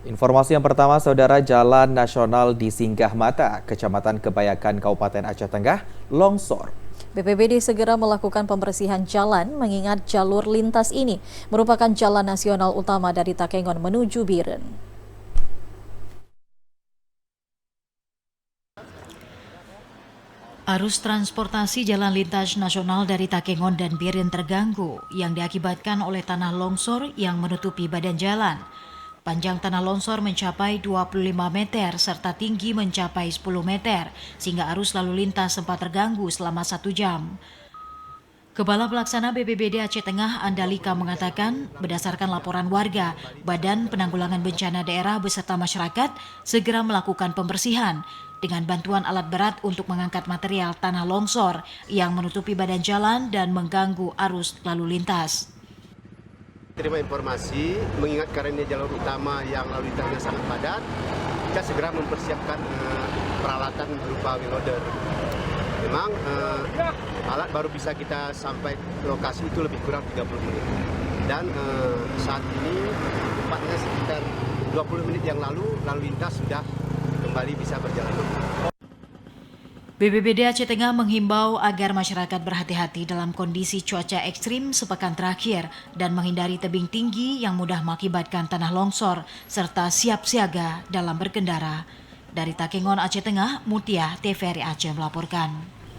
Informasi yang pertama, Saudara, Jalan Nasional di Singgahmata, Kecamatan Kebayakan, Kabupaten Aceh Tengah, longsor. BPBD segera melakukan pembersihan jalan mengingat jalur lintas ini merupakan jalan nasional utama dari Takengon menuju Biren. Arus transportasi jalan lintas nasional dari Takengon dan Biren terganggu yang diakibatkan oleh tanah longsor yang menutupi badan jalan. Panjang tanah longsor mencapai 25 meter serta tinggi mencapai 10 meter sehingga arus lalu lintas sempat terganggu selama 1 jam. Kepala Pelaksana BPBD Aceh Tengah Andalika mengatakan berdasarkan laporan warga, Badan Penanggulangan Bencana Daerah beserta masyarakat segera melakukan pembersihan dengan bantuan alat berat untuk mengangkat material tanah longsor yang menutupi badan jalan dan mengganggu arus lalu lintas. Terima informasi, mengingat karena jalur utama yang lalu lintasnya sangat padat, kita segera mempersiapkan peralatan berupa wheel loader. Memang alat baru bisa kita sampai ke lokasi itu lebih kurang 30 menit. Dan saat ini tepatnya sekitar 20 menit yang lalu lintas sudah kembali bisa berjalan. BPBD Aceh Tengah menghimbau agar masyarakat berhati-hati dalam kondisi cuaca ekstrim sepekan terakhir dan menghindari tebing tinggi yang mudah mengakibatkan tanah longsor serta siap siaga dalam berkendara. Dari Takengon, Aceh Tengah, Mutia, TVRI Aceh melaporkan.